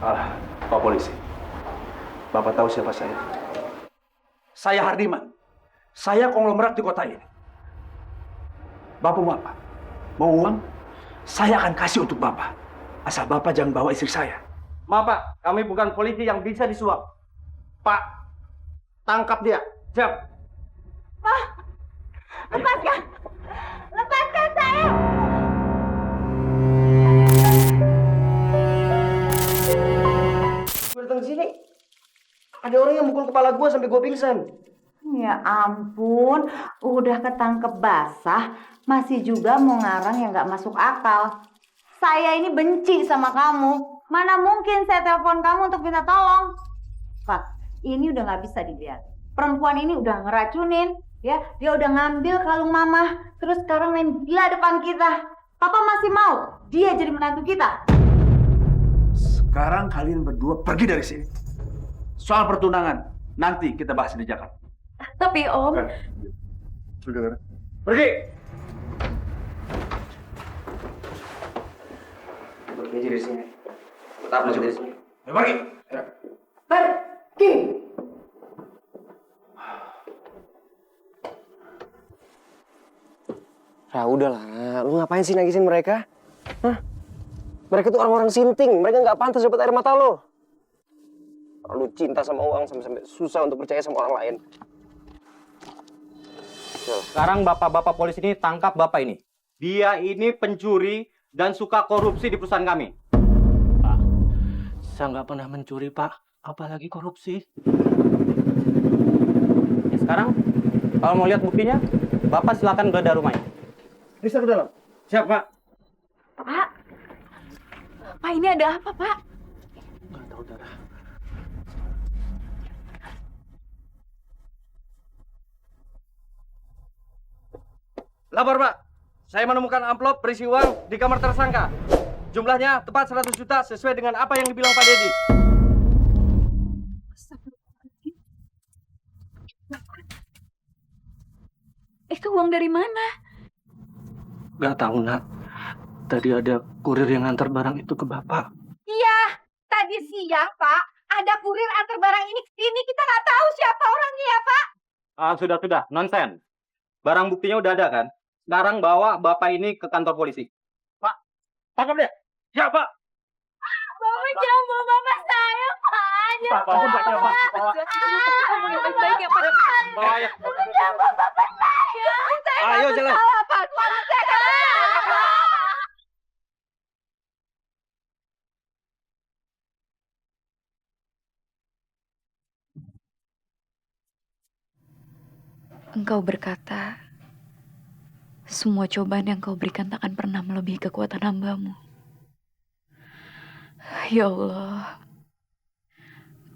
Pak Polisi, Bapak tahu siapa saya? Saya Hardiman. Saya konglomerat di kota ini. Bapak mau apa? Mau uang? Saya akan kasih untuk Bapak. Asal Bapak jangan bawa istri saya. Maaf Pak, kami bukan polisi yang bisa disuap. Pak, tangkap dia. Siap. Pak, lepaskan! Lepaskan saya! Gue datang sini, ada orang yang mukul kepala gue sampai gue pingsan. Ya ampun, udah ketangkep basah, masih juga mau ngarang yang nggak masuk akal. Saya ini benci sama kamu. Mana mungkin saya telepon kamu untuk minta tolong. Pak, ini udah nggak bisa dibiarkan. Perempuan ini udah ngeracunin, ya. Dia udah ngambil kalung mama, terus sekarang main gila depan kita. Papa masih mau dia jadi menantu kita. Sekarang kalian berdua pergi dari sini. Soal pertunangan, nanti kita bahas di Jakarta. Tapi Om, Sudah, pergi. Pergi dari sini. Tetap dari sini. Ya, pergi. pergi. Udahlah, lu ngapain sih nagisin mereka? Hah? Mereka tuh orang-orang sinting, mereka nggak pantas dapat air mata lo. Lu cinta sama uang sampai susah untuk percaya sama orang lain. Sekarang bapak-bapak polisi ini tangkap bapak ini. Dia ini pencuri dan suka korupsi di perusahaan kami. Pak, saya nggak pernah mencuri, Pak. Apalagi korupsi. Ya, sekarang, kalau mau lihat buktinya, bapak silakan geledah rumahnya. Bisa ke dalam. Siap, Pak. Pak, Pak ini ada apa Pak? Nggak tahu, Dara. Lapor, Pak. Saya menemukan amplop berisi uang di kamar tersangka. Jumlahnya tepat 100 juta sesuai dengan apa yang dibilang Pak Dedi. Itu uang dari mana? Nggak tahu, Nak. Tadi ada kurir yang ngantar barang itu ke bapak. Iya, tadi siang Pak, ada kurir antar barang ini ke sini. Kita nggak tahu siapa orangnya ya Pak. Sudah. Nonsen. Barang buktinya udah ada, kan? Sekarang bawa bapak ini ke kantor polisi. Pak, tangkap dia. Siap, Pak. Bapak jangan bawa bapak saya Pak. Jangan Bawa, Pak. baiknya Pak. Bawa ya. Jangan bawa bapak saya. Saya Ayo, nggak jalan. bersalah, Pak. Suami saya nggak bersalah. Engkau berkata, semua cobaan yang kau berikan tak akan pernah melebihi kekuatan hamba-Mu. Ya Allah,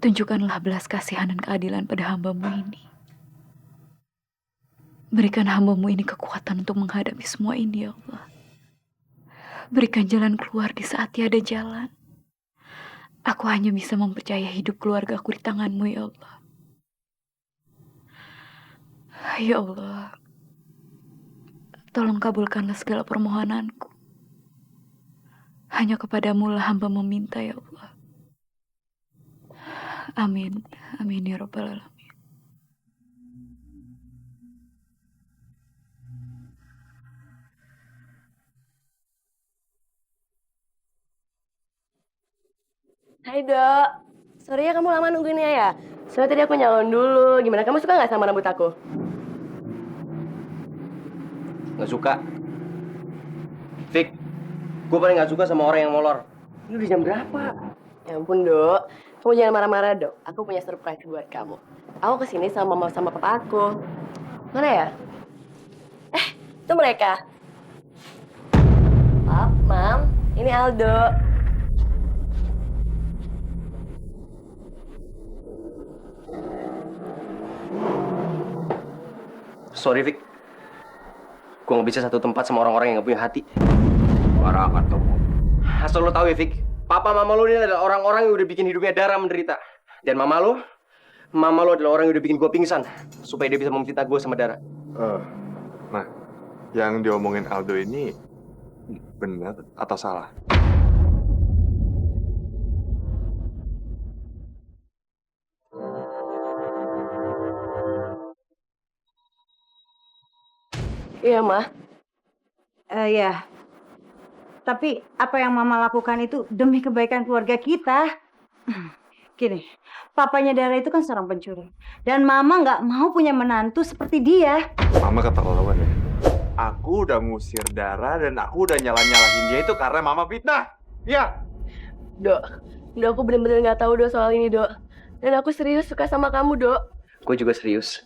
tunjukkanlah belas kasihan dan keadilan pada hamba-Mu ini. Berikan hamba-Mu ini kekuatan untuk menghadapi semua ini, ya Allah. Berikan jalan keluar di saat tiada jalan. Aku hanya bisa mempercayai hidup keluargaku di tangan-Mu, ya Allah. Ya Allah, tolong kabulkanlah segala permohonanku. Hanya kepadamu lah hamba meminta, ya Allah. Amin. Amin ya Rabbal Alamin. Hai Dok, sorry ya kamu lama nungguinnya ya. Soalnya tadi aku nyalon dulu. Gimana, kamu suka nggak sama rambut aku? Nggak suka. Fik, gue paling nggak suka sama orang yang molor. Ini udah jam berapa? Ya ampun Dok, kamu jangan marah-marah Dok. Aku punya surprise buat kamu. Aku kesini sama mama sama papa aku. Mana ya? Itu mereka. Pap, Mam, ini Aldo. Sorry, Fik. Gue nggak bisa satu tempat sama orang-orang yang nggak punya hati. Parah kan kamu. Asal lo tahu ya, Fik. Papa mama lo ini adalah orang-orang yang udah bikin hidupnya Dara menderita. Dan mama lo adalah orang yang udah bikin gue pingsan. Supaya dia bisa meminta gue sama Dara. Nah, yang diomongin Aldo ini benar atau salah? Iya, Ma. Ya, tapi apa yang Mama lakukan itu demi kebaikan keluarga kita. Gini, papanya Dara itu kan seorang pencuri. Dan Mama nggak mau punya menantu seperti dia. Mama keterlaluan ya. Aku udah ngusir Dara dan aku udah nyalahin dia itu karena Mama fitnah. Iya. Dok, aku bener-bener nggak tahu, Dok, soal ini, Dok. Dan aku serius suka sama kamu, Dok. Gue juga serius.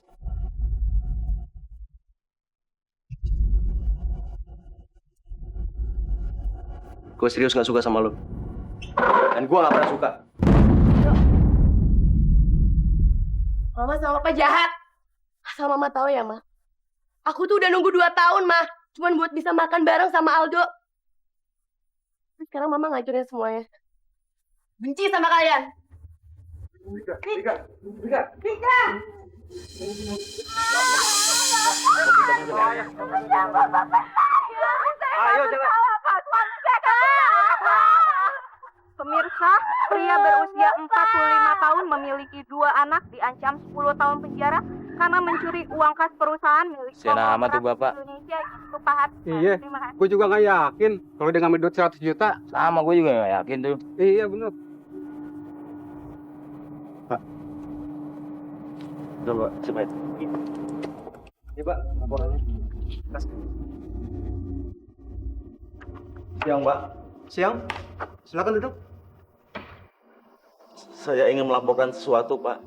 Gue serius gak suka sama lo. Dan gue gak pernah suka. Mama sama Papa jahat. Asal Mama tahu ya, Ma. Aku tuh udah nunggu 2 tahun, Ma. Cuman buat bisa makan bareng sama Aldo. Terus sekarang Mama ngancurin semuanya. Benci sama kalian. Ayo jalan. Pemirsa, pria berusia 45 tahun memiliki 2 anak diancam 10 tahun penjara karena mencuri uang kas perusahaan milik Siapa nama tuh, Bapak? Indonesia Yusuf Pahat. Iya, Terima kasih. gue juga nggak yakin kalau dia ngambil duit 100 juta. Sama gue juga gak yakin tuh. Iya bener. Coba, coba itu. Iya, Pak. Laporannya. Siang, Mbak. Siang. Silakan duduk. Saya ingin melaporkan sesuatu, Pak.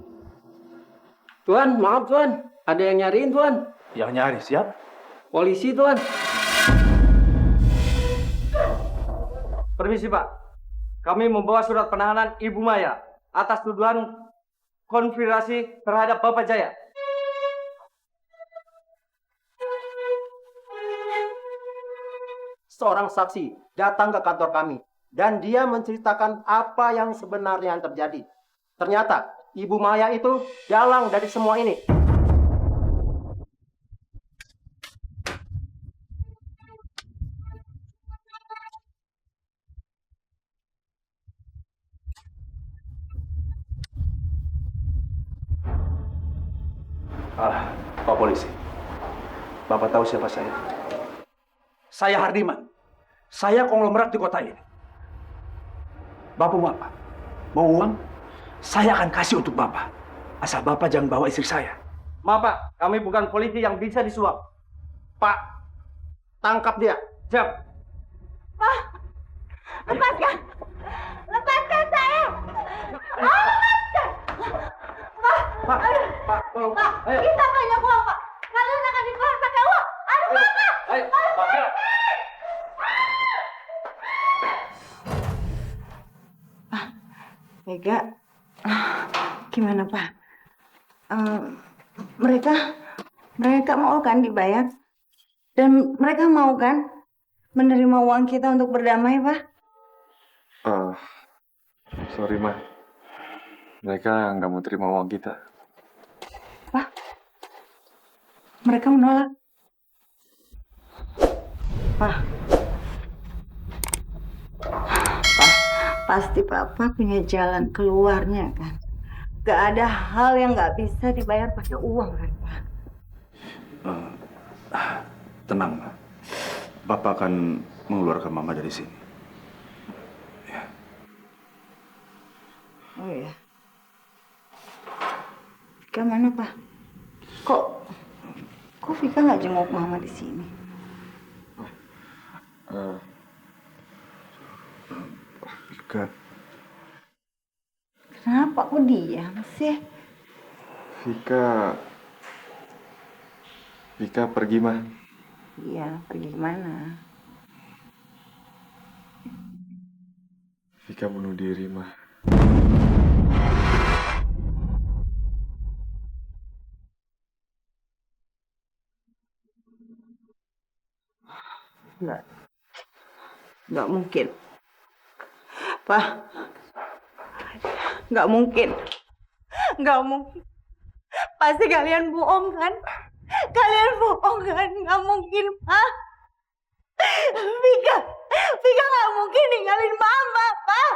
Tuan, maaf Tuan. Ada yang nyariin Tuan. Yang nyari siap? Polisi Tuan. Permisi, Pak. Kami membawa surat penahanan Ibu Maya atas tuduhan konspirasi terhadap Bapak Jaya. Seorang saksi datang ke kantor kami dan dia menceritakan apa yang sebenarnya yang terjadi. Ternyata Ibu Maya itu dalang dari semua ini. Pak Polisi, Bapak tahu siapa saya? Saya Hardiman. Saya konglomerat di kota ini. Bapak mau apa? Mau uang? Saya akan kasih untuk Bapak. Asal Bapak jangan bawa istri saya. Maaf, Pak, kami bukan polisi yang bisa disuap. Pak, tangkap dia. Siap. Lepaskan! Lepaskan saya! Lepaskan! Pak, tolong. Pak, Ayo. kita banyak uang, Pak. Kalian akan dikeluarkan pakai uang. Aduh, Bapak! Ayo, Pak. Mega, gimana Pak? Mereka mau kan dibayar? Dan mereka mau kan menerima uang kita untuk berdamai, Pak? Sorry, Ma. Mereka nggak mau terima uang kita. Pak, mereka menolak. Pak, pasti Papa punya jalan keluarnya kan? Gak ada hal yang gak bisa dibayar pakai uang kan, Pak? Tenang, Ma. Bapak akan mengeluarkan Mama dari sini. Oh ya. Vika mana, Pak? Kok Vika nggak jenguk Mama di sini? Vika, Kenapa kok diam sih? Vika pergi, Ma. Iya, pergi kemana? Vika bunuh diri, Ma. Nggak mungkin. Pak, nggak mungkin. Nggak mungkin. Pasti kalian bohong kan? Kalian bohong kan? Nggak mungkin, Pak. Vika nggak mungkin ninggalin Mama, Pak.